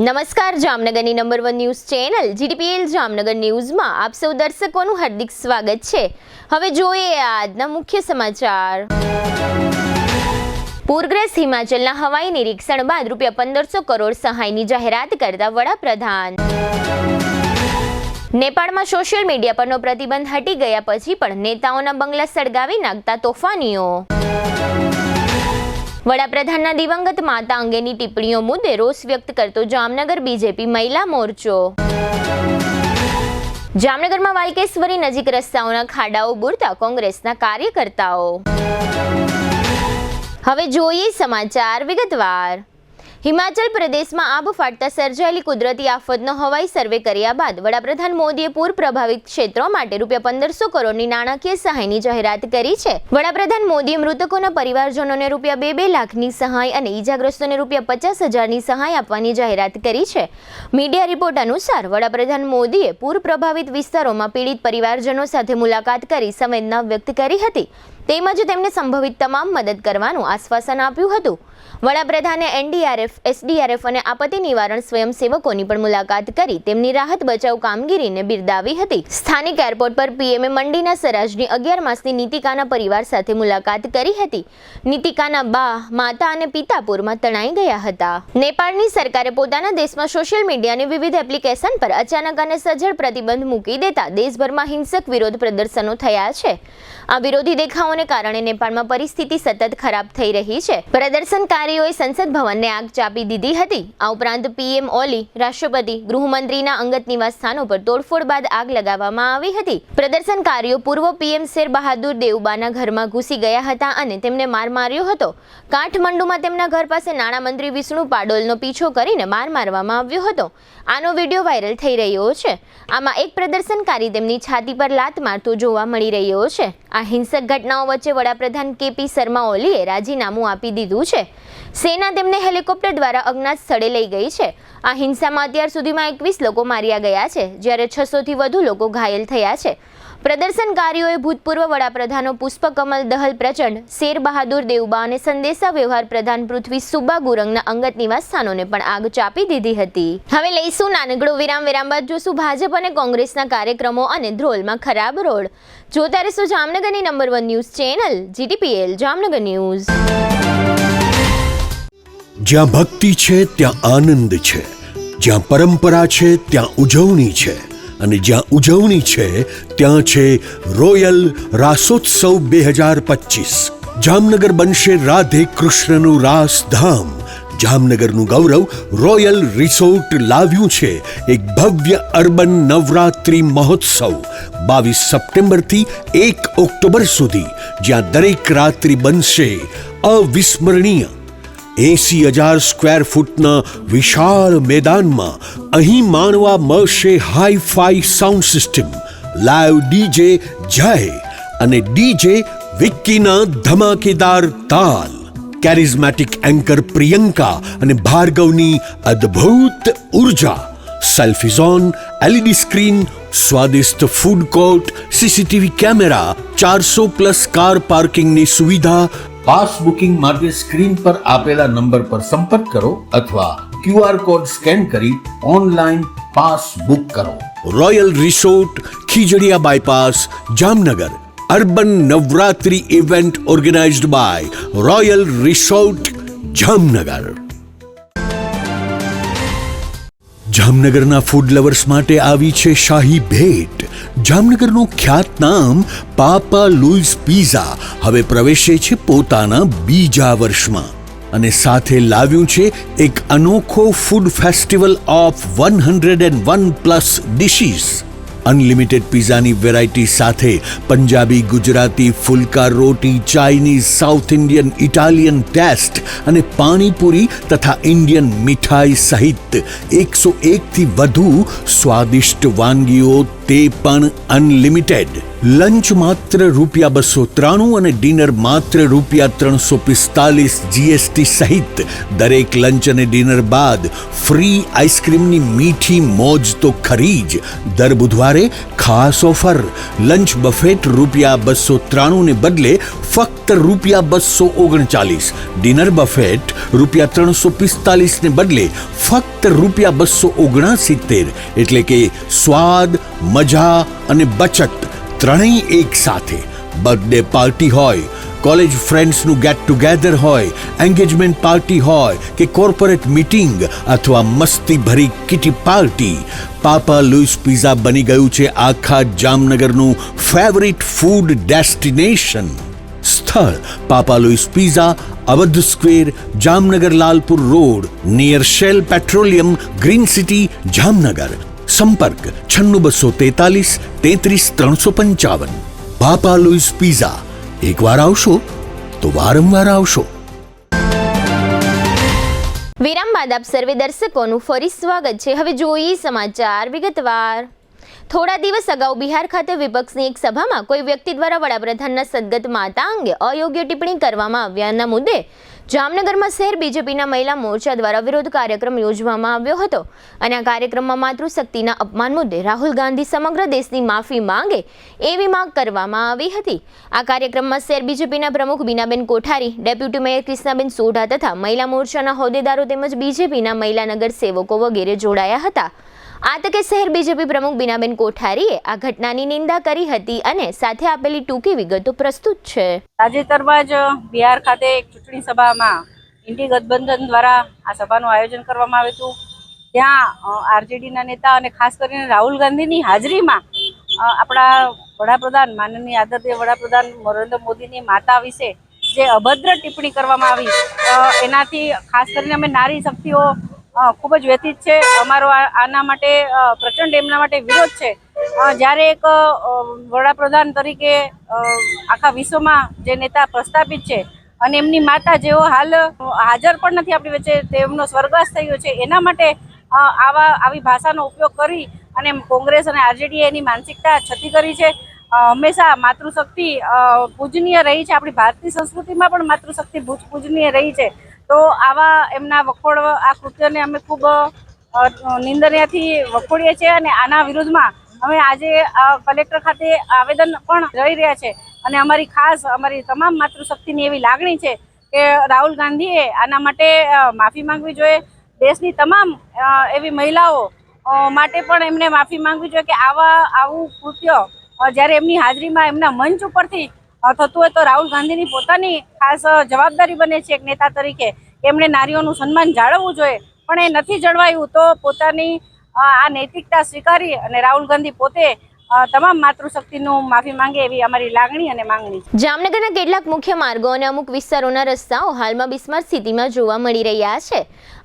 નમસ્કાર, જામનગરની number 1 news channel GTPL Jamnagar ન્યૂઝમાં આપ સૌ દર્શકોનું હાર્દિક સ્વાગત છે। હવે જોઈએ આજના મુખ્ય સમાચાર। પૂરગ્રસ્ત હિમાચલના હવાઈ નિરીક્ષણ બાદ ₹1500 કરોડ સહાયની જાહેરાત કરતા વડાપ્રધાન। નેપાળમાં સોશિયલ મીડિયા પરનો પ્રતિબંધ હટી ગયા પછી પણ નેતાઓના બંગલા સળગાવી નાખતા તોફાનીઓ। વડાપ્રધાનના દિવંગત માતા અંગેની ટિપ્પણીઓ મુદ્દે રોષ વ્યક્ત કરતો જામનગર બીજેપી મહિલા મોરચો। જામનગરમાં વાલકેશ્વરી નજીક રસ્તાઓના ખાડાઓ બુરતા કોંગ્રેસના કાર્યકર્તાઓ। હવે જોઈએ સમાચાર વિગતવાર। હિમાચલ પ્રદેશમાં આબ ફાટતા સર્જાયેલી કુદરતી આફતનો હવાઈ સર્વે કર્યા બાદ વડાપ્રધાન મોદીએ પૂર પ્રભાવિત ક્ષેત્રો માટે ₹1500 કરોડની નાણાકીય સહાયની જાહેરાત કરી છે। વડાપ્રધાન મોદીએ મૃતકોના પરિવારજનોને ₹2 લાખની સહાય અને ઈજાગ્રસ્તોને ₹50,000ની સહાય આપવાની જાહેરાત કરી છે। મીડિયા રિપોર્ટ અનુસાર વડાપ્રધાન મોદીએ પૂર પ્રભાવિત વિસ્તારોમાં પીડિત પરિવારજનો સાથે મુલાકાત કરી સંવેદના વ્યક્ત કરી હતી તેમજ તેમને સંભવિત તમામ મદદ કરવાનું આશ્વાસન આપ્યું હતું। વડાપ્રધાને NDRF, SDRF અને આપત્તિ નિવારણ સ્વયંસેવકોની પણ મુલાકાત કરી તેમની રાહત બચાવ કામગીરીને બિરદાવી હતી। સ્થાનિક એરપોર્ટ પર પીએમએ મંડીના સરાજની 11 માસની નીતિકાના પરિવાર સાથે મુલાકાત કરી હતી। નીતિકાના બા, માતા અને પિતા પૂરમાં તણાઈ ગયા હતા। નેપાળની સરકારે પોતાના દેશમાં સોશિયલ મીડિયાની વિવિધ એપ્લિકેશન પર અચાનક અને સજ્જડ પ્રતિબંધ મૂકી દેતા દેશભરમાં હિંસક વિરોધ પ્રદર્શનો થયા છે। આ વિરોધી દેખાવોને કારણે નેપાળમાં પરિસ્થિતિ સતત ખરાબ થઈ રહી છે। પ્રદર્શનકારીઓએ સંસદ ભવનને આગ ચાંપી દીધી હતી। આ ઉપરાંત પીએમ ઓલી, રાષ્ટ્રપતિ, ગૃહમંત્રીના અંગત નિવાસ સ્થાનો પર તોડફોડ બાદ આગ લગાવવામાં આવી હતી। પ્રદર્શનકારીઓ પૂર્વ પીએમ શેર બહાદુર દેવબાના ઘરમાં ઘૂસી ગયા હતા અને તેમને માર માર્યો હતો। કાઠમંડુમાં તેમના ઘર પાસે નાણામંત્રી વિષ્ણુ પાડોલનો પીછો કરીને માર મારવામાં આવ્યો હતો। આનો વિડીયો વાયરલ થઈ રહ્યો છે। આમાં એક પ્રદર્શનકારી તેમની છાતી પર લાત મારતો જોવા મળી રહ્યો છે। આ હિંસક ઘટનાઓ વચ્ચે વડાપ્રધાન KP શર્મા ઓલીએ રાજીનામું આપી દીધું છે। સેના તેમને હેલિકોપ્ટર દ્વારા અજ્ઞાત સ્થળે લઈ ગઈ છે। આ હિંસામાં અત્યાર સુધીમાં 21 લોકો માર્યા ગયા છે જ્યારે 600થી વધુ લોકો ઘાયલ થયા છે। પ્રદર્શનકારીઓએ ભૂતપૂર્વ વડાપ્રધાનો પુષ્પકમલ દહલ પ્રચંડ, શેર બહાદુર દેવબા અને સંદેશા વ્યવહાર પ્રધાન પૃથ્વી સુબા ગુરંગના અંગત નિવાસ સ્થાનોને પણ આગ ચાંપી દીધી હતી। હવે લઈશું નાનકડો વિરામ બાદ જોશું ભાજપ અને કોંગ્રેસના કાર્યક્રમો અને ધ્રોલમાં ખરાબ રોડ। જોતા રહેશો જામનગરની number 1 news channel GTPL Jamnagar news. જ્યાં ભક્તિ છે ત્યાં આનંદ છે, જ્યાં પરંપરા છે ત્યાં ઉજવણી છે અને જ્યાં ઉજવણી છે ત્યાં છે રોયલ રાસોત્સવ 2025। જામનગર બનશે રાધે કૃષ્ણનું રાસધામ। જામનગરનું ગૌરવ રોયલ રિસોર્ટ લાવ્યું છે એક ભવ્ય અર્બન નવરાત્રિ મહોત્સવ 22 સપ્ટેમ્બરથી 1 ઓક્ટોબર સુધી, જ્યાં દરેક રાત્રિ બનશે અવિસ્મરણીય। 80,000 સ્ક્વેર ફૂટના વિશાળ મેદાનમાં અહીં માણવા મળશે hi fi sound system, live DJ જય અને DJ વિક્કીના ધમાકેદાર તાલ, કેરિઝમેટિક એન્કર પ્રિયંકા અને ભાર્ગવની અદ્ભુત ઉર્જા, સેલ્ફી ઝોન, LED સ્ક્રીન, સ્વાદિષ્ટ food court, CCTV camera, 400+ car પાર્કિંગની સુવિધા। પાસ બુકિંગ માટે સ્ક્રીન પર આપેલા નંબર પર સંપર્ક કરો અથવા QR કોડ સ્કેન કરી ઓનલાઈન પાસ બુક કરો। Royal resort, Khijadiya bypass, Jamnagar. Urban Navratri event organised by royal resort, Jamnagar. જામનગરના ફૂડ લવર્સ માટે આવી છે શાહી ભેટ। જામનગરનું ખ્યાતનામ પાપા લુઈસ પિઝા હવે પ્રવેશે છે પોતાના બીજા વર્ષમાં અને સાથે લાવ્યું છે એક અનોખો food festival of 101+ dishes. Unlimited પિઝાની વેરાયટી સાથે પંજાબી, ગુજરાતી, ફુલકા રોટી, Chinese, South Indian, Italian taste અને પાણીપુરી તથા ઇન્ડિયન મીઠાઈ સહિત 101થી વધુ સ્વાદિષ્ટ વાનગીઓ, તે પણ અનલિમિટેડ। લંચ માત્ર ₹293 અને ડિનર માત્ર ₹345 GST સહિત દરેક લંચ અને ડિનર બાદ ફ્રી આઈસ્ક્રીમની મીઠી મોજ તો ખરી જ. દર બુધવારે ખાસ ઓફર. લંચ બફેટ ₹293 ને બદલે ફક્ત ₹239. ડિનર બફેટ ₹345 ને બદલે ફક્ત ₹279. એટલે કે સ્વાદ, મજા અને બચત ત્રણેય એક સાથે. બર્થડે પાર્ટી હોય, કોલેજ ફ્રેન્ડ્સનું ગેટ ટુગેધર હોય, એન્ગેજમેન્ટ પાર્ટી હોય કે કોર્પોરેટ મીટિંગ અથવા મસ્તી ભરી kitty party, Papa Louis Pizza બની ગયું છે આખા જામનગરનું ફેવરિટ ફૂડ ડેસ્ટિનેશન. સ્થળ Papa Louis Pizza, Awadh square, Jamnagar Lalpur road, near Shell petroleum, green city, Jamnagar. સંપર્ક 96 243 33 355. Papa Louis Pizza. એકવાર આવશો તો વારંવાર આવશો. વિરામ બાદ આપ સર્વે દર્શકોનું ફરી સ્વાગત છે. હવે જોઈએ સમાચાર વિગતવાર. થોડા દિવસ અગાઉ બિહાર ખાતે વિપક્ષની એક સભામાં કોઈ વ્યક્તિ દ્વારા વડાપ્રધાનના સદગત માતા અંગે અયોગ્ય ટિપ્પણી કરવામાં આવ્યાના મુદ્દે જામનગરમાં શહેર બીજેપીના મહિલા મોરચા દ્વારા વિરોધ કાર્યક્રમ યોજવામાં આવ્યો હતો અને આ કાર્યક્રમમાં માતૃશક્તિના અપમાન મુદ્દે રાહુલ ગાંધી સમગ્ર દેશની માફી માંગે એવી માંગ કરવામાં આવી હતી. આ કાર્યક્રમમાં શહેર બીજેપીના પ્રમુખ બીનાબેન કોઠારી, ડેપ્યુટી મેયર કૃષ્ણાબેન સોઢા તથા મહિલા મોરચાના હોદ્દેદારો તેમજ બીજેપીના મહિલા નગર સેવકો વગેરે જોડાયા હતા. આ તકે શહેર બીજેપી પ્રમુખ બીનાબેન કોઠારીએ આ ઘટનાની નિંદા કરી હતી અને સાથે આપેલી ટૂંકી વિગતો પ્રસ્તુત છે. તાજેતરમાં જ બિહાર ખાતે એક ચૂંટણી સભામાં ઇન્ડી ગઠબંધન દ્વારા આ સભાનું આયોજન કરવામાં આવ્યું હતું. ત્યાં આરજેડીના નેતા અને ખાસ કરીને રાહુલ ગાંધીની હાજરીમાં આપણા વડાપ્રધાન માનનીય આદરણીય વડાપ્રધાન નરેન્દ્ર મોદીની માતા વિશે જે અભદ્ર ટિપ્પણી કરવામાં આવી એનાથી ખાસ કરીને અમે નારી શક્તિઓ ખૂબ જ વ્યથિત છે. અમારો આના માટે પ્રચંડ એમના માટે વિરોધ છે. જ્યારે એક વડાપ્રધાન તરીકે આખા વિશ્વમાં જે નેતા પ્રસ્થાપિત છે અને એમની માતા જેઓ હાલ હાજર પણ નથી આપણી વચ્ચે, તેમનો સ્વર્ગવાસ થયો છે, એના માટે આવી ભાષાનો ઉપયોગ કરી અને કોંગ્રેસ અને આરજેડીએ એની માનસિકતા છતી કરી છે. હંમેશા માતૃશક્તિ પૂજનીય રહી છે. આપણી ભારતીય સંસ્કૃતિમાં પણ માતૃશક્તિ પૂજનીય રહી છે. તો આવા એમના વખોડ આ કૃત્યને અમે ખૂબ નિંદનીયથી વખોડીએ છીએ અને આના વિરુદ્ધમાં અમે આજે કલેક્ટર ખાતે આવેદન પણ રહી રહ્યા છે અને અમારી તમામ માતૃશક્તિની એવી લાગણી છે કે રાહુલ ગાંધીએ આના માટે માફી માંગવી જોઈએ. દેશની તમામ એવી મહિલાઓ માટે પણ એમને માફી માંગવી જોઈએ કે આવું કૃત્ય જ્યારે એમની હાજરીમાં એમના મંચ ઉપરથી થતું હોય તો રાહુલ ગાંધીની પોતાની ખાસ જવાબદારી બને છે એક નેતા તરીકે કે એમણે નારીઓનું સન્માન જાળવવું જોઈએ, પણ એ નથી જળવાયું. તો પોતાની આ નૈતિકતા સ્વીકારી અને રાહુલ ગાંધી પોતે તમામ માતૃશક્તિનું માફી માંગે એવી અમારી લાગણી અને માંગણી છે. જામનગરના કેટલાક મુખ્ય માર્ગો અને અમુક વિસ્તારોના રસ્તાઓ હાલમાં બિસ્માર સ્થિતિમાં જોવા મળી રહ્યા છે.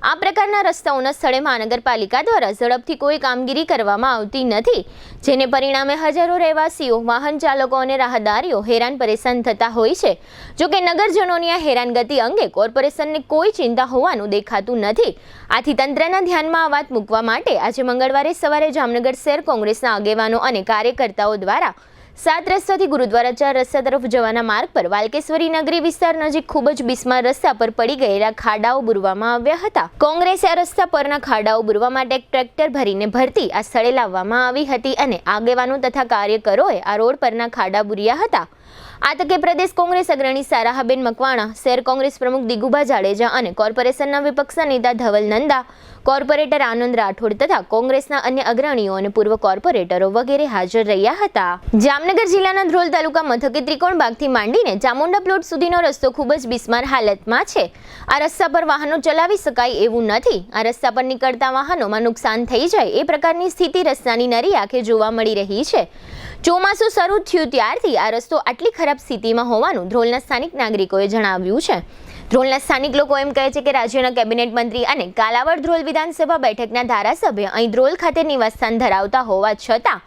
આ પ્રકારના રસ્તાઓના સ્થળે મહાનગરપાલિકા દ્વારા ઝડપથી કોઈ કામગીરી કરવામાં આવતી નથી, જેને પરિણામે હજારો રહેવાસીઓ, વાહન ચાલકો અને રાહદારીઓ હેરાન પરેશાન થતા હોય છે. જોકે નગરજનોની આ હેરાનગતિ અંગે કોર્પોરેશનને કોઈ ચિંતા હોવાનું દેખાતું નથી. આથી તંત્રના ધ્યાનમાં આ વાત મૂકવા માટે આજે મંગળવારે સવારે જામનગર શહેર કોંગ્રેસના આગેવાનો અને કાર્યકર્તાઓ દ્વારા 7 રસ્તાથી ગુરુદ્વારા 4 રસ્તા તરફ જવાના માર્ગ પર વાલકેશ્વરી નગરી વિસ્તાર નજીક ખૂબ જ બિસ્માર રસ્તા પર પડી ગયેલા ખાડાઓ બુરવામાં આવ્યા હતા. કોંગ્રેસે આ રસ્તા પરના ખાડાઓ બુરવા માટે એક ટ્રેક્ટર ભરીને ભરતી આ સ્થળે લાવવામાં આવી હતી અને આગેવાનો તથા કાર્યકરોએ આ રોડ પરના ખાડા બુર્યા હતા. આ તકે પ્રદેશ કોંગ્રેસ અગ્રણી સારાહાબેન મકવાણા, શહેર કોંગ્રેસ પ્રમુખ દિગુભા જાડેજા અને કોર્પોરેશનના વિપક્ષના નેતા ધવલ નંદા, કોર્પોરેટર આનંદ રાઠોડ તથા કોંગ્રેસના અન્ય અગ્રણીઓ અને પૂર્વ કોર્પોરેટરો વગેરે હાજર રહ્યા હતા. જામનગર જિલ્લાના ધ્રોલ તાલુકા મથકે ત્રિકોણબાગથી માંડીને ચામુંડા પ્લોટ સુધીનો રસ્તો ખૂબ જ બિસ્માર હાલતમાં છે. આ રસ્તા પર વાહનો ચલાવી શકાય એવું નથી. આ રસ્તા પર નીકળતા વાહનોમાં નુકસાન થઈ જાય એ પ્રકારની સ્થિતિ રસ્તાની નરી આંખે જોવા મળી રહી છે. ચોમાસું શરૂ થયું ત્યારથી આ રસ્તો આટલી ખરાબ સ્થિતિમાં હોવાનું ધ્રોલના સ્થાનિક નાગરિકોએ જણાવ્યું છે. ધ્રોલના સ્થાનિક લોકો એમ કહે છે કે રાજ્યના કેબિનેટ મંત્રી અને કાલાવડ ધ્રોલ વિધાનસભા બેઠકના ધારાસભ્ય અહીં ધ્રોલ ખાતે નિવાસસ્થાન ધરાવતા હોવા છતાં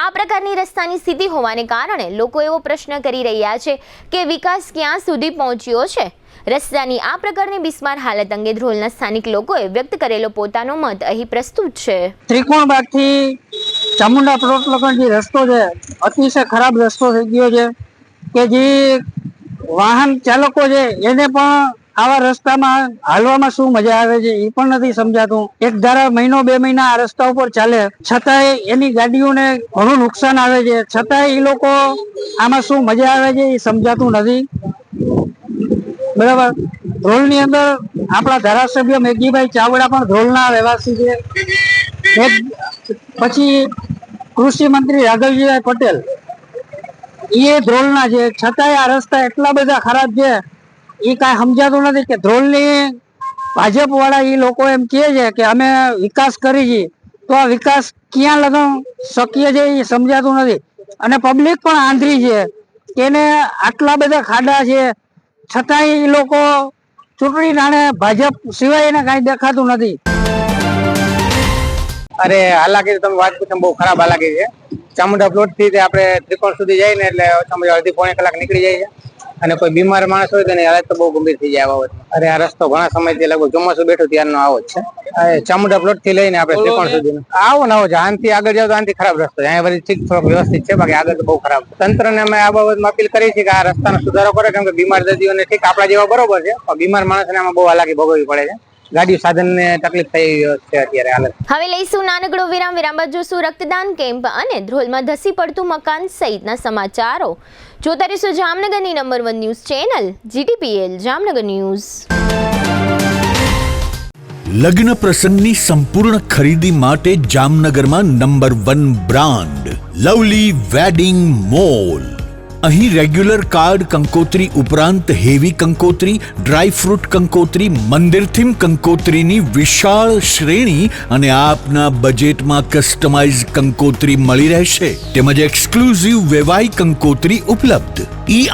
આ પ્રકારની રસ્તાની સ્થિતિ હોવાને કારણે લોકો એવો પ્રશ્ન કરી રહ્યા છે કે વિકાસ ક્યાં સુધી પહોંચ્યો છે. રસ્તાની આ પ્રકારની બિસ્માર હાલત અંગે ધ્રોલના સ્થાનિક લોકોએ વ્યક્ત કરેલો પોતાનો મત અહીં પ્રસ્તુત છે. ત્રિકોણબાગથી ચામુંડા પ્લોટ લગન જે રસ્તો છે અતિશય ખરાબ રસ્તો થઈ ગયો છે કે જે વાહન ચાલકો છે એને પણ આવા રસ્તામાં હાલવામાં શું મજા આવે છે એ પણ નથી સમજાતું. એક ધારા મહિનો 2 મહિના આ રસ્તા ઉપર ચાલે છતાંય એની ગાડીઓને ઘણું નુકસાન આવે છે, છતાંય એ લોકો આમાં શું મજા આવે છે એ સમજાતું નથી. બરાબર. ધ્રોલની અંદર આપણા ધારાસભ્ય મેઘજીભાઈ ચાવડા પણ ધ્રોલના રહેવાસી છે. પછી કૃષિ મંત્રી રાઘવજીભાઈ પટેલ એ ધ્રોલના છે, છતાંય આ રસ્તા એટલા બધા ખરાબ છે એ કાંઈ સમજાતું નથી કે ધ્રોલની ભાજપ વાળા એ લોકો એમ કહે છે કે અમે વિકાસ કરી છીએ, તો આ વિકાસ ક્યાં લગન શક્ય છે એ સમજાતું નથી. અને પબ્લિક પણ આંધળી છે કે એને આટલા બધા ખાડા છે છતાંય એ લોકો ચૂંટણી નાણે ભાજપ સિવાય એને કાંઈ દેખાતું નથી. અરે હાલાકી તમે વાત પૂછો, બહુ ખરાબ હાલાકી છે. ચામુંડા પ્લોટ થી આપણે ત્રિકોણ સુધી જઈએ ને એટલે ઓછામાં અડધી પોણી કલાક નીકળી જાય છે. અને કોઈ બીમાર માણસ હોય તો એની હાલત તો બહુ ગંભીર થઈ જાય આ બાબતમાં. અરે આ રસ્તો ઘણા સમયથી લગભગ ચોમાસું બેઠું ત્યારનો આવો જ છે. ચામુંડા પ્લોટ થી લઈને આપણે ત્રિકોણ સુધી આવો ને આવો છે. આનથી આગળ જાવ તો આનથી ખરાબ રસ્તો છે. અહીંયા વળી ઠીક થોડોક વ્યવસ્થિત છે, બાકી આગળ તો બહુ ખરાબ. તંત્રને અમે આ બાબતમાં અપીલ કરી છે કે આ રસ્તાનો સુધારો કરે, કેમ કે બીમાર દર્દીઓને ઠીક આપણા જેવા બરોબર છે, પણ બીમાર માણસને આમાં બહુ હાલાકી ભોગવવી પડે છે. ગાડી સાધનને તકલીફ થઈ છે અત્યારે હાલત. હવે લઈશું નાનકડો વિરામ. વિરામ બાદ જોશું રક્તદાન કેમ્પ અને ધ્રોલમાં ધસી પડતું મકાન સહિતના સમાચારો. જોતા રહેશો જામનગરની number 1 news channel GTPL Jamnagar news. લગ્ન પ્રસંગની સંપૂર્ણ ખરીદી માટે જામનગરમાં number 1 brand lovely wedding mall. અહીં રેગ્યુલર કાર્ડ કંકોત્રી ઉપરાંત હેવી કંકોત્રી, ડ્રાય ફ્રૂટ કંકોત્રી, મંદિર થીમ કંકોત્રીની વિશાળ શ્રેણી અને આપના બજેટમાં કસ્ટમાઇઝ કંકોત્રી મળી રહેશે, તેમજ એક્સક્લુઝિવ વેવાઈ કંકોત્રી ઉપલબ્ધ.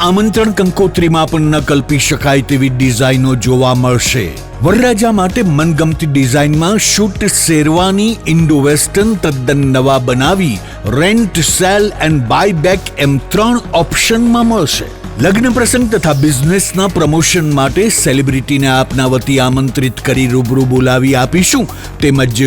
આમંત્રણ કંકોત્રીમાં પણ ન કલ્પી શકાય તેવી ડિઝાઇનો જોવા મળશે. વરરાજા માટે મનગમતી ડિઝાઇનમાં શૂટ શેરવાની ઇન્ડો વેસ્ટર્ન તદ્દન નવા બનાવી rent, sale and buy back એમ 3 ઓપ્શનમાં મળશે. લગ્ન પ્રસંગ તથા બિઝનેસના પ્રમોશન માટે સેલિબ્રિટીને આપના વતી આમંત્રિત કરી રૂબરૂ બોલાવી આપીશું, તેમજ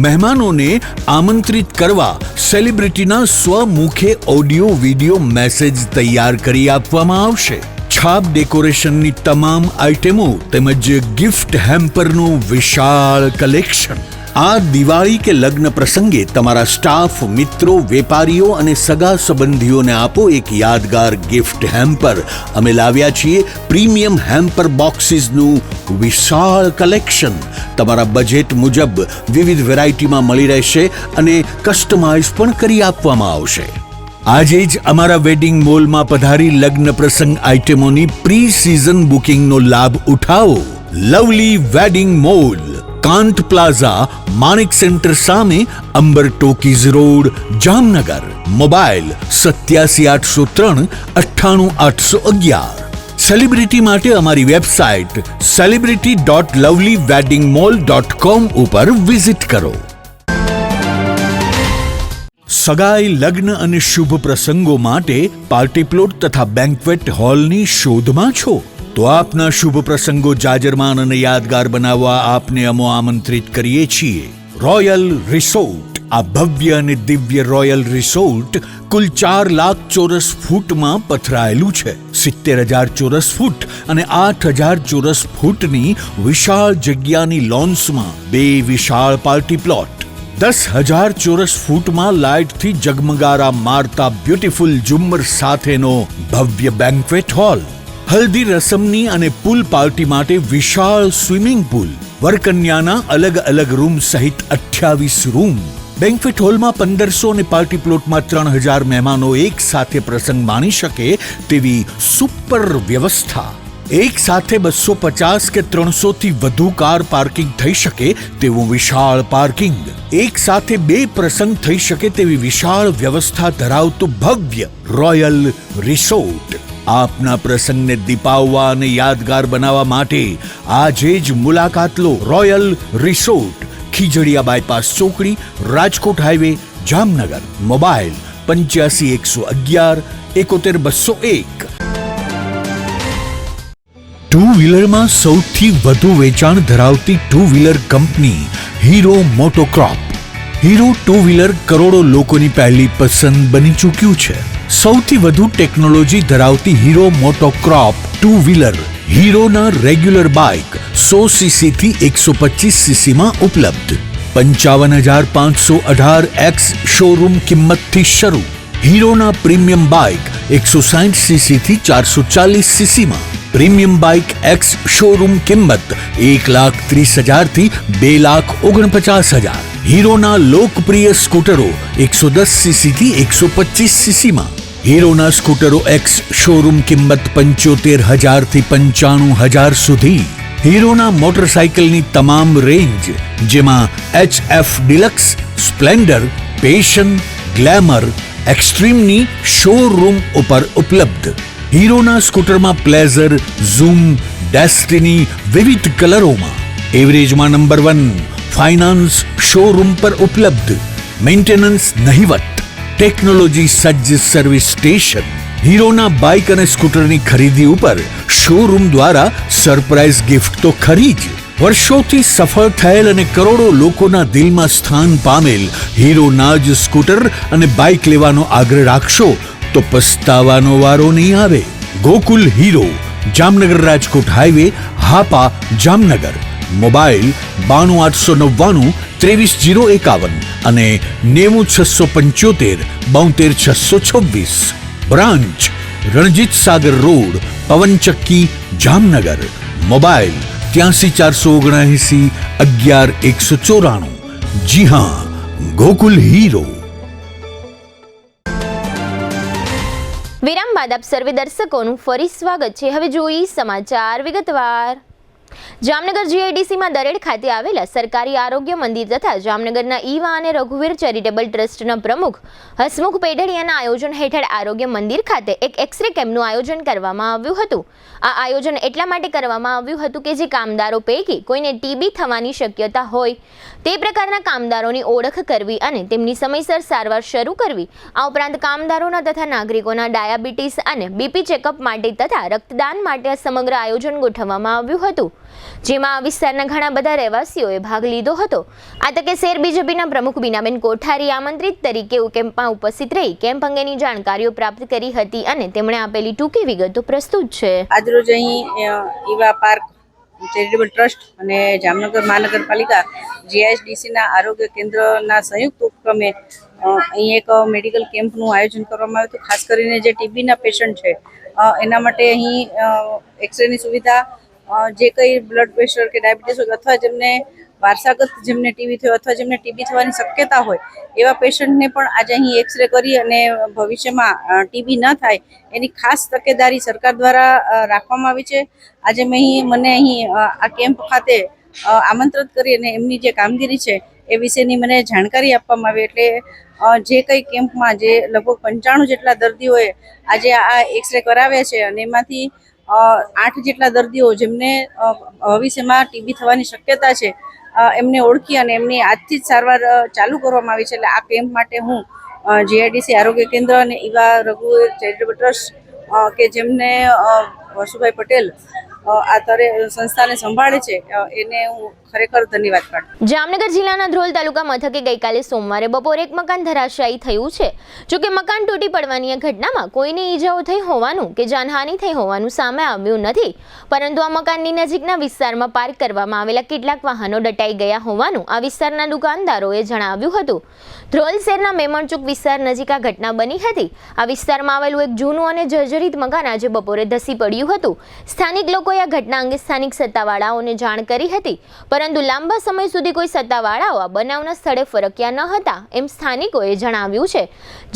મહેમાનોને આમંત્રિત કરવા સેલિબ્રિટીના સ્વમુખે ઓડિયો વિડિયો મેસેજ તૈયાર કરી આપવામાં આવશે. છાપ ડેકોરેશનની તમામ આઇટમો તેમજ ગિફ્ટ હેમ્પરનું વિશાળ કલેક્શન. આ દિવાળી કે લગ્ન પ્રસંગે તમારા સ્ટાફ, મિત્રો, વેપારીઓ અને સગા સંબંધીઓને આપો એક યાદગાર ગિફ્ટ હેમ્પર. અમે લાવ્યા છીએ પ્રીમિયમ હેમ્પર બોક્સીસનું વિશાળ કલેક્શન. તમારા બજેટ મુજબ વિવિધ વેરાયટીમાં મળી રહેશે અને કસ્ટમાઇઝ પણ કરી આપવામાં આવશે. આજે જ અમારા વેડિંગ મોલમાં પધારી લગ્ન પ્રસંગ આઇટમોની પ્રી સિઝન બુકિંગનો લાભ ઉઠાવો. Lovely wedding mall, Kant plaza, Manik centre સામે, Amber talkies road, Jamnagar. Mobile 87 803 98 811. Celebrity માટે અમારી વેબસાઇટ celebrity.lovelyweddingmall.com ઉપર વિઝિટ કરો. સગાઈ, લગ્ન અને શુભ પ્રસંગો માટે પાર્ટી પ્લોટ તથા બેન્ક્વેટ હોલની શોધમાં છો? તો આપના શુભ પ્રસંગો જાજરમાન અને યાદગાર બનાવવા આપને અમો આમંત્રિત કરીએ છીએ. Royal resort. આ ભવ્ય અને દિવ્ય રોયલ રિસોર્ટ કુલ 4 લાખ ચોરસ ફૂટમાં પથરાયેલું છે. 70,000 ચોરસ ફૂટ અને 8,000 ચોરસ ફૂટની વિશાળ જગ્યાની લોન્સમાં 2 વિશાળ પાર્ટી પ્લોટ, 10,000 ચોરસ ફૂટમાં લાઇટથી જગમગારા મારતા બ્યુટીફુલ ઝુમ્મર સાથેનો ભવ્ય બેન્ક્વેટ હોલ, હલ્દી રસમની અને પૂલ પાર્ટી માટે વિશાળ સ્વિમિંગ પૂલ, વરકન્યાના અલગ અલગ રૂમ સહિત 28 રૂમ. બેન્ક્વેટ હોલમાં 1500 અને પાર્ટી પ્લોટમાં 3,000 મહેમાનો એક સાથે પ્રસંગ માણી શકે તેવી સુપર વ્યવસ્થા. એક સાથે 250 કે 300 થી વધુ કાર પાર્કિંગ થઈ શકે તેવું વિશાળ પાર્કિંગ. એક સાથે 2 પ્રસંગ થઈ શકે તેવી વિશાળ વ્યવસ્થા ધરાવતું ભવ્ય રોયલ રિસોર્ટ. આપના પ્રસંગને દીપાવવા અને યાદગાર બનાવવા માટે આજે જ મુલાકાત લો. રોયલ રિસોર્ટ, ખીજડીયા બાયપાસ ચોકડી, Rajkot highway, Jamnagar. Mobile 85 111 71 201. Two વ્હીલરમાં સૌથી વધુ વેચાણ ધરાવતી two wheeler company Hero MotoCorp. Hero two wheeler કરોડો લોકોની પહેલી પસંદ બની ચૂક્યું છે. સૌથી વધુ ટેકનોલોજી ધરાવતી હીરો મોટોક્રોપ ટુ વ્હીલર હીરોના રેગ્યુલર બાઇક 100 સીસી થી 125 સીસી માં ઉપલબ્ધ. 55,518 શોરૂમ કિંમતથી શરૂ. હીરોના પ્રીમિયમ બાઇક 160 સીસી થી 440 સીસી માં. પ્રીમિયમ બાઇક એક્સ શોરૂમ કિંમત 1,30,000 થી 2,49,000. હીરોના લોકપ્રિય સ્કૂટરો 110 સીસી થી 125 સીસી માં. હીરોના સ્કૂટરો એક્સ શોરૂમ કિંમત 75,000 થી 95,000 સુધી. હીરોના મોટરસાઇકલની તમામ રેન્જ જેમાં HF Deluxe, Splendor, Passion, Glamour, એક્સ્ટ્રીમની શોરૂમ ઉપર ઉપલબ્ધ. હીરોના સ્કૂટરમાં પ્લેઝર, ઝૂમ, ડેસ્ટિની વિવિધ કલરોમાં. એવરેજમાં નંબર 1. ફાઇનાન્સ શોરૂમ પર ઉપલબ્ધ. મેન્ટેનન્સ નહિવત. ટેકનોલોજી સજ્જ સર્વિસ સ્ટેશન. હીરોના બાઇક અને સ્કૂટરની ખરીદી ઉપર શોરૂમ દ્વારા સરપ્રાઇઝ ગિફ્ટ તો ખરી જ. વર્ષોથી સફળ થયેલ અને કરોડો લોકોના દિલમાં સ્થાન પામેલ હીરોના જ સ્કૂટર અને બાઇક લેવાનો આગ્રહ રાખશો તો પસ્તાવાનો વારો નહીં આવે. Gokul hero, Jamnagar Rajkot highway, Hapa, Jamnagar. Mobile 92 899 23 051 અને 90 675 72 626. Branch Ranjit Sagar road, પવનચક્કી, Jamnagar. Mobile 83 479 11 194. જી હા, ગોકુલ હીરો. વિરામ બાદ આપ સર્વે દર્શકોનું ફરી સ્વાગત છે. હવે જોઈએ સમાચાર વિગતવાર. જામનગર જીઆઈડીસીમાં દરેડ ખાતે આવેલા સરકારી આરોગ્ય મંદિર તથા જામનગરના ઈવા અને રઘુવીર ચેરિટેબલ ટ્રસ્ટના પ્રમુખ હસમુખ પેઢડિયાના આયોજન હેઠળ આરોગ્ય મંદિર ખાતે એક એક્સરે કેમ્પનું આયોજન કરવામાં આવ્યું હતું. આ આયોજન એટલા માટે કરવામાં આવ્યું હતું કે જે કામદારો પૈકી કોઈને ટીબી થવાની શક્યતા હોય તે પ્રકારના કામદારોની ઓળખ કરવી અને તેમની સમયસર સારવાર શરૂ કરવી. આ ઉપરાંત કામદારોના તથા નાગરિકોના ડાયાબિટીસ અને બીપી ચેકઅપ માટે તથા રક્તદાન માટે સમગ્ર આયોજન ગોઠવવામાં આવ્યું હતું, જેમાં વિસ્તારના ઘણા બધા રહેવાસીઓએ ભાગ લીધો હતો. આ તકે શહેર બીજેપીના પ્રમુખ બીનાબેન કોઠારી આમંત્રિત તરીકે કેમ્પમાં ઉપસ્થિત રહી કેમ્પ અંગેની જાણકારીઓ પ્રાપ્ત કરી હતી અને તેમણે આપેલી ટૂંકી વિગતો પ્રસ્તુત છે. આજરોજ અહીં ઈવા પાર્ક ચેરિટેબલ ટ્રસ્ટ અને જામનગર મહાનગરપાલિકા જીઆઈડીસીના આરોગ્ય કેન્દ્રના સંયુક્ત ઉપક્રમે અહીં એક મેડિકલ કેમ્પનું આયોજન કરવામાં આવ્યું હતું. ખાસ કરીને જે ટીબીના પેશન્ટ છે એના માટે અહીં એક્સરેની સુવિધા, જે કંઈ બ્લડ પ્રેશર કે ડાયાબિટીસ હોય અથવા જેમને વારસાગત જેમને ટીબી થયો અથવા જેમને ટીબી થવાની શક્યતા હોય એવા પેશન્ટને પણ આજે અહીં એક્સરે કરી અને ભવિષ્યમાં ટીબી ન થાય એની ખાસ તકેદારી સરકાર દ્વારા રાખવામાં આવી છે. આજે મને અહીં આ કેમ્પ ખાતે આમંત્રિત કરી અને એમની જે કામગીરી છે એ વિશેની મને જાણકારી આપવામાં આવી. એટલે જે કંઈ કેમ્પમાં જે લગભગ 95 જેટલા દર્દીઓએ આજે આ એક્સરે કરાવ્યા છે અને એમાંથી 8 જેટલા દર્દીઓ જેમને ભવિષ્યમાં ટીબી થવાની શક્યતા છે એમને ઓળખી અને એમની આજથી જ સારવાર ચાલુ કરવામાં આવી છે. એટલે આ કેમ્પ માટે હું જીઆઈડીસી આરોગ્ય કેન્દ્ર અને ઈવા રઘુવીર ચેરિટેબલ ટ્રસ્ટ કે જેમને વસુભાઈ પટેલ આ સંસ્થાને સંભાળે છે એને હું ખરેખર ધન્યવાદ પાઠવું. જામનગર જિલ્લાના ધ્રોલ તાલુકા મથકે ગઈકાલે સોમવારે બપોરે એક મકાન ધરાશાયી થયું છે. જોકે મકાન તૂટી પડવાની આ ઘટનામાં કોઈને ઈજાઓ થઈ હોવાનું કે જાનહાનિ થઈ હોવાનું સામે આવ્યું નથી, પરંતુ આ મકાનની નજીકના વિસ્તારમાં પાર્ક કરવામાં આવેલા કેટલાક વાહનો દટાઈ ગયા હોવાનું આ વિસ્તારના દુકાનદારોએ જણાવ્યું હતું. ધ્રોલ શહેરના મેમણચુક વિસ્તાર નજીક આ ઘટના બની હતી. આ વિસ્તારમાં આવેલું એક જૂનું અને જર્જરિત મકાન આજે બપોરે ધસી પડ્યું હતું. સ્થાનિક લોકોએ આ ઘટના અંગે સ્થાનિક સત્તાવાળાઓને જાણ કરી હતી, પરંતુ લાંબા સમય સુધી કોઈ સત્તાવાળાઓ આ બનાવના સ્થળે ફરક્યા ન હતા એમ સ્થાનિકોએ જણાવ્યું છે.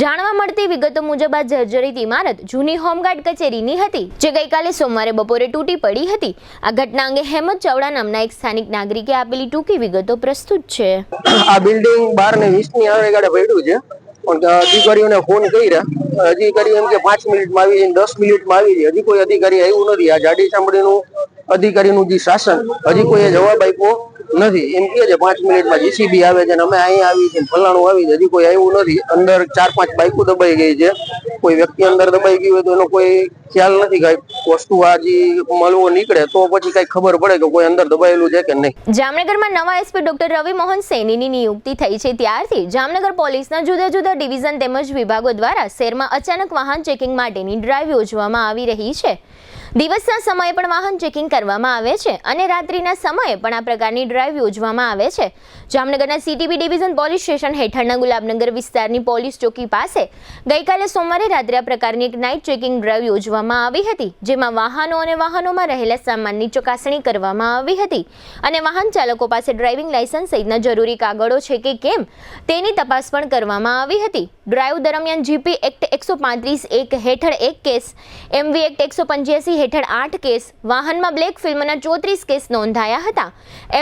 જાણવા મળતી વિગતો મુજબ આ જર્જરિત ઇમારત જૂની હોમગાર્ડ કચેરીની હતી, જે ગઈકાલે સોમવારે બપોરે તૂટી પડી હતી. આ ઘટના અંગે હેમંત ચાવડા નામના એક સ્થાનિક નાગરિકે આપેલી ટૂંકી વિગતો પ્રસ્તુત છે. આ બિલ્ડિંગ 12 ને 20 ની આડે પડ્યું છે, પણ અધિકારીઓને ફોન કર્યા, અધિકારી એમ કે 5 મિનિટમાં આવી જાય, 10 મિનિટમાં આવી જાય, હજી કોઈ અધિકારી આવ્યું નથી. આ જાડી ચામડીનું અધિકારીનું જે શાસન હજી કોઈ જવાબ આપ્યો નથી. એમ કહે છે 5 મિનિટમાં જીસીબી આવે છે અને અમે અહીંયા આવી છે, ફલાણું આવી છે, હજી કોઈ આવ્યું નથી. અંદર 4-5 બાઇકો દબાઈ ગઈ છે. કોઈ વ્યક્તિ અંદર દબાઈ ગયું હોય તો એનો કોઈ ખ્યાલ નથી. કઈ વસ્તુ આજી મળવો નીકળે તો પછી કઈ ખબર પડે કે કોઈ અંદર દબાયેલું છે કે નહીં. જામનગરમાં નવા એસપી ડોક્ટર રવિ મોહન સૈનીની નિયુક્તિ થઈ છે ત્યારથી જામનગર પોલીસના જુદા જુદા ડિવિઝન તેમજ વિભાગો દ્વારા શહેરમાં અચાનક વાહન ચેકિંગ માટેની ડ્રાઈવ યોજવામાં આવી રહી છે. દિવસના સમયે પણ વાહન ચેકિંગ કરવામાં આવે છે અને રાત્રિના સમયે પણ આ પ્રકારની ડ્રાઈવ યોજવામાં આવે છે. જામનગરના સીટીબી ડિવિઝન પોલીસ સ્ટેશન હેઠળના ગુલાબનગર વિસ્તારની પોલીસ ચોકી પાસે ગઈકાલે સોમવારે રાત્રે આ પ્રકારની એક નાઇટ ચેકિંગ ડ્રાઈવ યોજવામાં આવી હતી, જેમાં વાહનો અને વાહનોમાં રહેલા સામાનની ચકાસણી કરવામાં આવી હતી અને વાહન ચાલકો પાસે ડ્રાઇવિંગ લાયસન્સ સહિતના જરૂરી કાગળો છે કે કેમ તેની તપાસ પણ કરવામાં આવી હતી. ડ્રાઈવ દરમિયાન જીપી એક્ટ 135(1) હેઠળ 1 કેસ, એમવી એક્ટ 185 હેઠળ 8 કેસ, વાહનમાં બ્લેક ફિલ્મના 34 કેસ નોંધાયા હતા.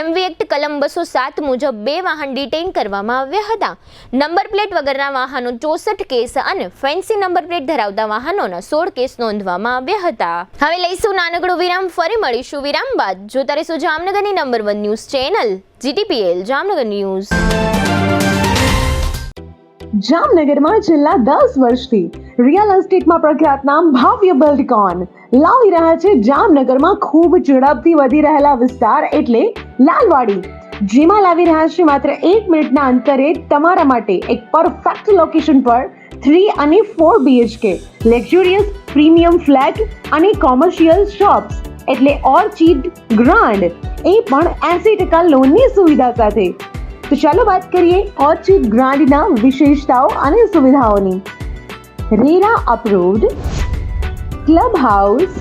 એમવી એક્ટ કલમ 207 મુજબ 2 વાહન ડિટેઇન કરવામાં આવ્યા હતા. નંબર પ્લેટ વગરના વાહનો 64 કેસ અને ફેન્સી નંબર પ્લેટ ધરાવતા વાહનોના 16 કેસ નોંધવામાં આવ્યા હતા. હવે લઈશું નાનકડો વિરામ, ફરી મળીશું વિરામ બાદ. જોતા રહેશો જામનગરની number 1 news channel GTPL Jamnagar news. જામનગરમાં છેલ્લા 10 વર્ષથી રિયલ એસ્ટેટમાં પ્રખ્યાત નામ ભવ્ય બિલ્ડકોન લાવી રહ્યા છે જામનગરમાં ખૂબ ઝડપથી વધી રહેલા વિસ્તાર એટલે લાલવાડી, જેમાં લાવી રહ્યા છે માત્ર 1 મિનિટના અંતરે તમારા માટે એક પરફેક્ટ લોકેશન પર 3 અને 4 BHK લક્ઝુરિયસ પ્રીમિયમ ફ્લેટ અને કોમર્શિયલ શોપ્સ એટલે ઓર્ચિડ ગ્રાન્ડ, એ પણ 80% લોનની સુવિધા સાથે. તો ચાલો વાત કરીએ ઓર્ચિડ ગ્રાન્ડના વિશેષતાઓ અને સુવિધાઓની. RERA approved, club house,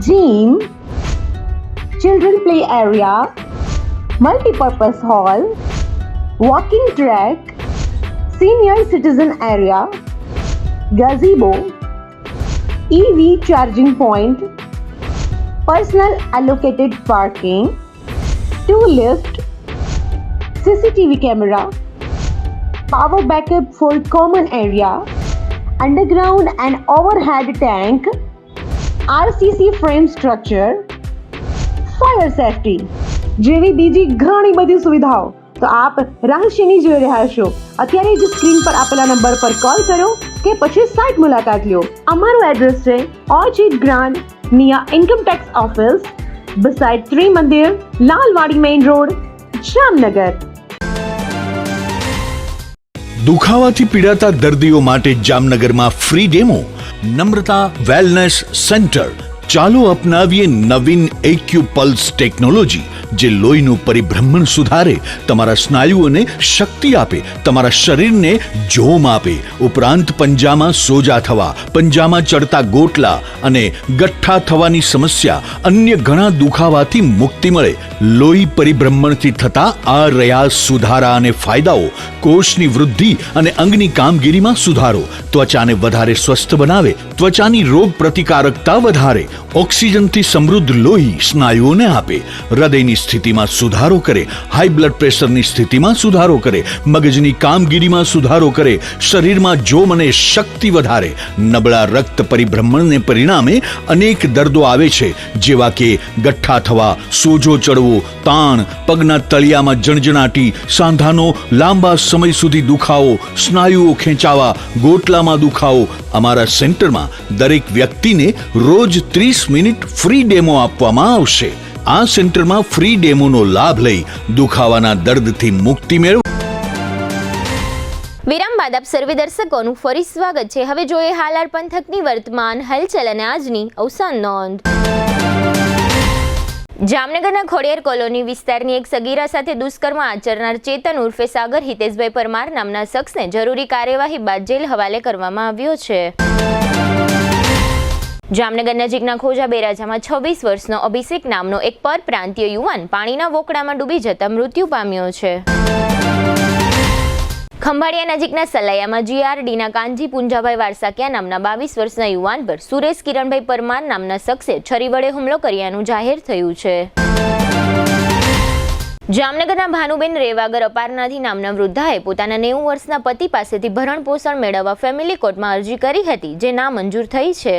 gym, children play area, multipurpose hall, walking track, senior citizen area, gazebo, EV charging point, personal allocated parking, 2 lift, CCTV camera, power backup for common area, underground and overhead tank, RCC frame structure, fire safety જેવી બીજી ઘણી બધી સુવિધાઓ તો આપ રાશિની જોઈ રહ્યા છો. અત્યારે જ સ્ક્રીન પર આપેલા નંબર પર કોલ કરો કે પછી સાઇટ મુલાકાત લો. અમારું એડ્રેસ છે Orchid Grand near income tax office, beside Trimandir, Lalwadi main road, Jamnagar. દુખાવાથી પીડાતા દર્દીઓ માટે જામનગરમાં free demo. Namrata wellness centre. ચાલો અપનાવીએ નવીન એક્યુપલ્સ ટેકનોલોજી, જે લોહીનું પરિભ્રમણ સુધારે, તમારા સ્નાયુઓને શક્તિ આપે, તમારા શરીરને જોમ આપે, ઉપરાંત પંજામાં સોજા થવા, પંજામાં ચડતા ગોટલા અને ગઠ્ઠા થવાની સમસ્યા, અન્ય ઘણા દુખાવાથી મુક્તિ મળે. લોહી પરિભ્રમણથી થતા આ રહ્યા સુધારા અને ફાયદાઓ. કોષની વૃદ્ધિ અને અંગની કામગીરીમાં સુધારો, ત્વચાને વધારે સ્વસ્થ બનાવે, ત્વચાની રોગ પ્રતિકારકતા વધારે, ઓક્સિજનથી સમૃદ્ધ લોહી સ્નાયુઓને આપે, હૃદયની સ્થિતિમાં સુધારો કરે, હાઈ બ્લડ પ્રેશરની સ્થિતિમાં સુધારો કરે, મગજની કામગીરીમાં સુધારો કરે, શરીરમાં જોમ અને શક્તિ વધારે. નબળા રક્ત પરિભ્રમણને પરિણામે અનેક દર્દો આવે છે, જેવા કે ગઠ્ઠા થવા, સોજો ચડવો, તાણ, પગના તળિયામાં જણજણાટી, સાંધાનો લાંબા સમય સુધી દુખાવો, સ્નાયુઓ ખેંચાવા, ગોટલામાં દુખાવો. અમારા સેન્ટરમાં દરેક વ્યક્તિને રોજ 30 મિનિટ ફ્રી ડેમો આપવામાં આવશે. આ સેન્ટરમાં ફ્રી ડેમોનો લાભ લઈ દુખાવાના દર્દથી મુક્તિ મેળવો. વિરામ બાદ આપ સર્વે દર્શકોનું ફરી સ્વાગત છે. હવે જોઈએ હાલાર પંથકની વર્તમાન હલચલ અને આજની અવસાન નોંધ. જામનગરના ખોડિયાર કોલોની વિસ્તારની એક સગીરા સાથે દુષ્કર્મ આચરનાર ચેતન ઉર્ફે સાગર હિતેશભાઈ પરમાર નામના શખ્સને જરૂરી કાર્યવાહી બાદ જેલ હવાલે કરવામાં આવ્યો છે. જામનગર નજીકના ખોજા બેરાજામાં 26 વર્ષનો અભિષેક નામનો એક પરપ્રાંતીય યુવાન પાણીના વોકડામાં ડૂબી જતા મૃત્યુ પામ્યો છે. ખંભાળિયા નજીકના સલાયામાં GRDના કાનજી પુંજાભાઈ વારસાકિયા નામના 22 વર્ષના યુવાન પર સુરેશ કિરણભાઈ પરમાર નામના શખ્સે છરી વડે હુમલો કર્યાનું જાહેર થયું છે. જામનગરના ભાનુબેન રેવાગર અપારનાથી નામના વૃદ્ધાએ પોતાના 90 વર્ષના પતિ પાસેથી ભરણ પોષણ મેળવવા ફેમિલી કોર્ટમાં અરજી કરી હતી, જે નામંજૂર થઈ છે.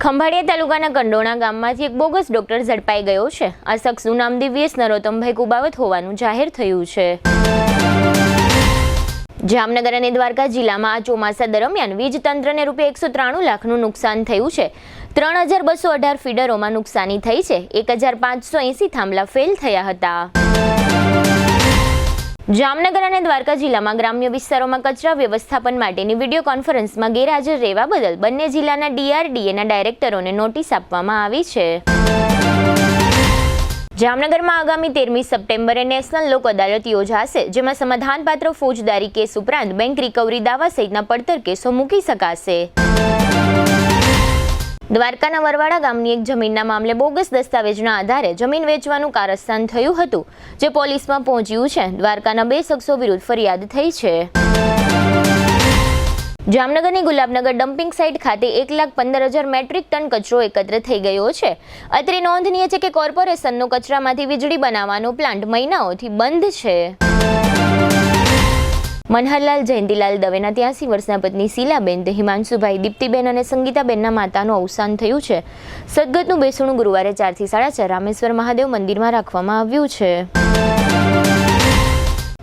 ખંભાળિયા તાલુકાના કંડોણા ગામમાંથી એક બોગસ ડોક્ટર ઝડપાઈ ગયો છે. આ શખ્સનું નામ દિવ્યેશ નરોત્તમભાઈ કુબાવત હોવાનું જાહેર થયું છે. જામનગર અને દ્વારકા જિલ્લામાં આ ચોમાસા દરમિયાન વીજ તંત્રને ₹193 લાખનું નુકસાન થયું છે. 3218 ફીડરોમાં નુકસાની થઈ છે. 1580 થાંભલા ફેલ થયા હતા. જામનગર અને દ્વારકા જિલ્લામાં ગ્રામ્ય વિસ્તારોમાં કચરા વ્યવસ્થાપન માટેની વિડીયો કોન્ફરન્સમાં ગેરહાજર રહેવા બદલ બંને જિલ્લાના DRDAના ડાયરેક્ટરોને નોટિસ આપવામાં આવી છે. જામનગરમાં આગામી 13મી સપ્ટેમ્બરે નેશનલ લોક અદાલત યોજાશે, જેમાં સમાધાનપાત્ર ફોજદારી કેસ ઉપરાંત બેંક રિકવરી દાવા સહિતના પડતર કેસો મૂકી શકાશે. દ્વારકાના વરવાડા ગામની એક જમીનના મામલે બોગસ દસ્તાવેજના આધારે જમીન વેચવાનું કારસ્તાન થયું હતું, જે પોલીસમાં પહોંચ્યું છે. દ્વારકાના 2 શખ્સો વિરુદ્ધ ફરિયાદ થઈ છે. જામનગરની ગુલાબનગર ડમ્પિંગ સાઇટ ખાતે 1,15,000 મેટ્રિક ટન કચરો એકત્ર થઈ ગયો છે. અત્રે નોંધનીય છે કે કોર્પોરેશનનો કચરામાંથી વીજળી બનાવવાનો પ્લાન્ટ મહિનાઓથી બંધ છે. મનહરલાલ જયંતિલાલ દવેના 83 વર્ષના પત્ની શીલાબેન, હિમાંશુભાઈ, દીપ્તિબેન અને સંગીતાબેનના માતાનું અવસાન થયું છે. સદગતનું બેસણું ગુરુવારે 4 થી 4:30 રામેશ્વર મહાદેવ મંદિરમાં રાખવામાં આવ્યું છે.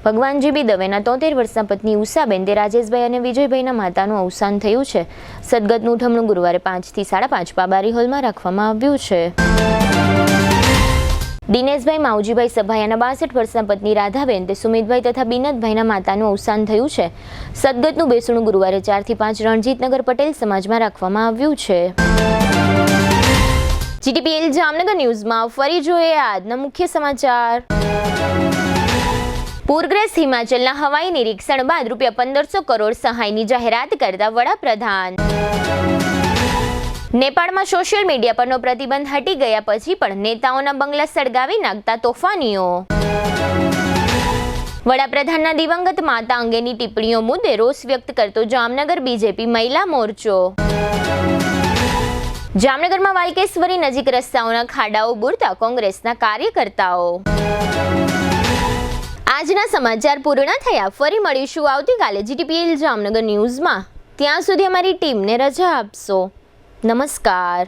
ભગવાનજીબી દવેના 73 વર્ષના પત્ની ઉષાબેન, રાજેશભાઈ અને વિજયભાઈના માતાનું અવસાન થયું છે. સદગતનું ઉઠમણું ગુરુવારે 5 થી 5:30 બાબારી હોલમાં રાખવામાં આવ્યું છે. દિનેશભાઈ માવજીભાઈ સભાયાના 62 વર્ષના પત્ની રાધાબેન, સુમિતભાઈ તથા બિનતભાઈના માતાનું અવસાન થયું છે. સદગતનું બેસણું ગુરુવારે 4 થી 5 રણજીતનગર પટેલ સમાજમાં રાખવામાં આવ્યું છે. GTPL જામનગર ન્યૂઝમાં ફરી જોઈએ આજના મુખ્ય સમાચાર. પૂરગ્રસ્ત હિમાચલના હવાઈ નિરીક્ષણ બાદ ₹1500 કરોડ સહાયની જાહેરાત કરતા વડાપ્રધાન. નેપાળમાં સોશિયલ મીડિયા પરનો પ્રતિબંધ હટી ગયા પછી પણ નેતાઓના બંગલા સળગાવી નાખતા તોફાનીઓ. વડાપ્રધાનના દિવંગત માતા અંગેની ટિપ્પણીઓ મુદ્દે રોષ વ્યક્ત કરતો જામનગર BJP મહિલા મોરચો. જામનગરમાં વાલકેશ્વરી નજીક રસ્તાઓના ખાડાઓ બુરતા કોંગ્રેસના કાર્યકર્તાઓ. આજના સમાચાર પૂર્ણ થયા. ફરી મળીશું આવતીકાલે GTPL જામનગર ન્યૂઝમાં. ત્યાં સુધી અમારી ટીમને રજા આપશો. નમસ્કાર.